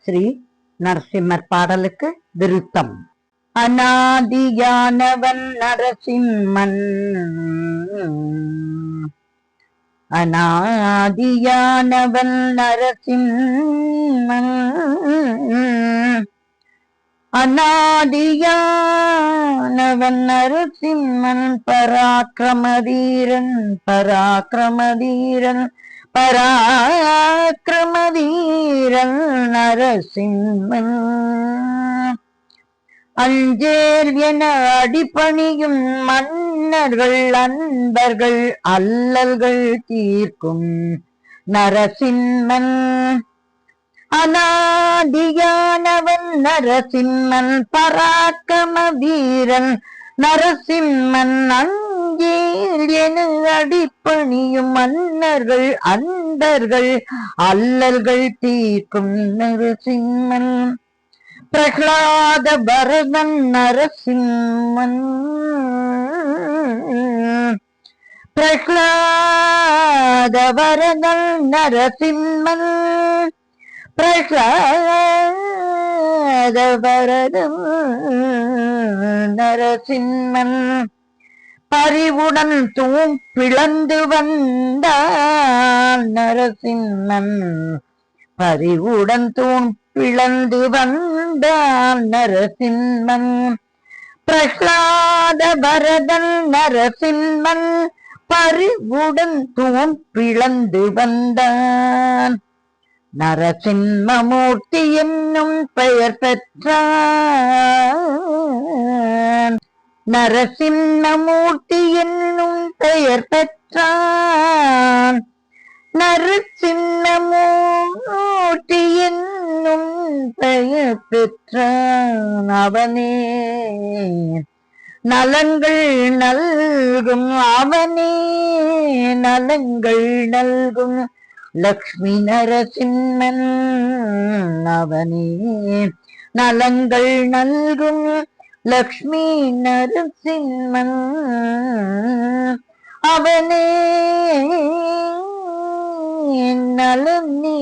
ஸ்ரீ நரசிம்மர் பாடலுக்கு விருத்தம். அநாதியானவன் நரசிம்மன், அநாதியானவன் நரசிம்மன், அநாதியானவன் நரசிம்மன், பராக்கிரமதீரன் பராக்கிரமதீரன் பராக்கிரமதீரன் நரசிம்மன். அஞ்சேல் என அடிபணியும் மன்னர்கள் அன்பர்கள் அல்லல்கள் தீர்க்கும் நரசிம்மன். அநாதியானவன் நரசிம்மன், பராக்கிரம வீரன் நரசிம்மன். அஞ்சேல் என அடிபணியும் மன்னர்கள் அன்பர்கள் அல்லல்கள் தீர்க்கும் நரசிம்மன். பிரகலாத வரதன் நரசிம்மன், பிரகலாத வரதன் நரசிம்மன், பிரகலாத வரதன் நரசிம்மன். பரிவுடன் தூண் பிளந்து வந்தான் நரசிம்மன், பரிவுடன் தூண் பிளந்து வந்தான் நரசிம்மன். பிரகலாத வரதன் நரசிம்மன், பரிவுடன் தூண் பிளந்து வந்தான். நரசிம்மமூர்த்தி என்னும் பெயர் பெற்றான், நரசிம்மமூர்த்தி என்னும் பெயர் பெற்றான். நரசிம்மமூர்த்தி என்னும் பெயர் பெற்றான். அவனே நலங்கள் நல்கும், அவனே நலங்கள் நல்கும் லக்ஷ்மி நரசிம்மன். அவனே நலங்கள் நல்கும் லக்ஷ்மி நரசிம்மன். அவனே நலனே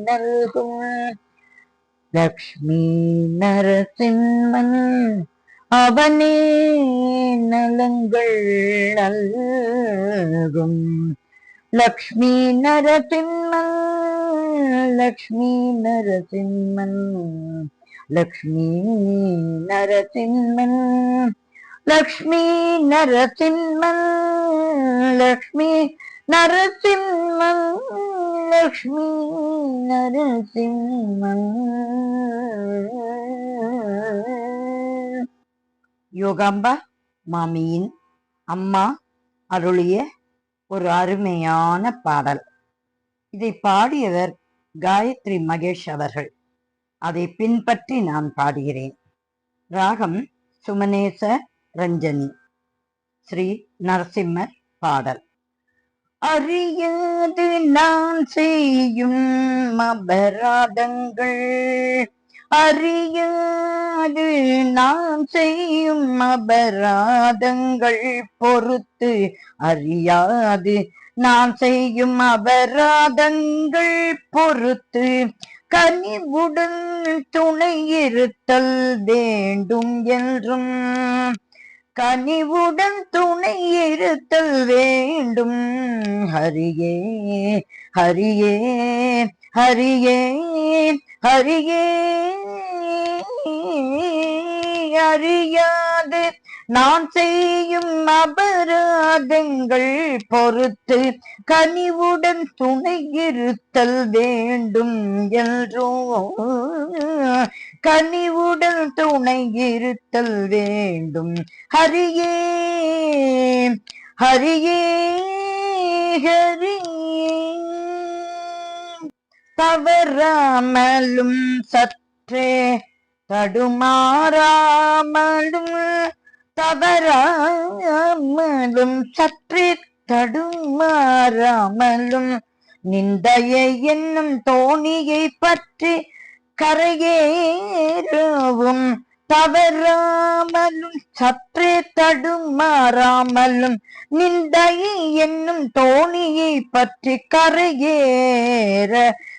நல்கும் லக்ஷ்மி நரசிம்மன். அவனே நலங்கள் நல்கும் லக்ஷ்மி நரசிம்மன். லக்ஷ்மி நரசிம்மன், லக்ஷ்மி நரசிம்மன், லக்ஷ்மி நரசிம்மன், லக்ஷ்மி நரசிம்மன், லக்ஷ்மி நரசிம்மன். யோகாம்பா மாமியின் அம்மா அருளிய ஒரு அருமையான பாடல். இதை பாடியவர் காயத்ரி மகேஷ் அவர்கள். அதை பின்பற்றி நான் பாடுகிறேன். ராகம் சுமனேச ரஞ்சனி. ஸ்ரீ நரசிம்மர் பாடல். அறியாது நான் செய்யும் அபராதங்கள், அறியாது நான் செய்யும் அபராதங்கள் பொறுத்து, அறியாது நான் செய்யும் அபராதங்கள் பொறுத்து, கனிவுடன் துணை இருத்தல் வேண்டும் என்றும், கனிவுடன் துணை இருத்தல் வேண்டும். ஹரியே ஹரியே ஹரியே ஹரியே. அறியாது நான் செய்யும் அபராதங்கள் பொறுத்து, கனிவுடன் துணை இருத்தல் வேண்டும் என்றோ, கனிவுடன் துணை இருத்தல் வேண்டும். ஹரியே ஹரியே ஹரியே. தவறாமலும் சற்றே தடுமாறாமலும், தவறாமலும் சற்றே தடுமாறாமலும், நிந்தையை என்னும் தோணியை பற்றி கரையேறவும், தவறாமலும் சற்றே தடுமாறாமலும், நிந்தையை என்னும் தோணியை பற்றி கரையேற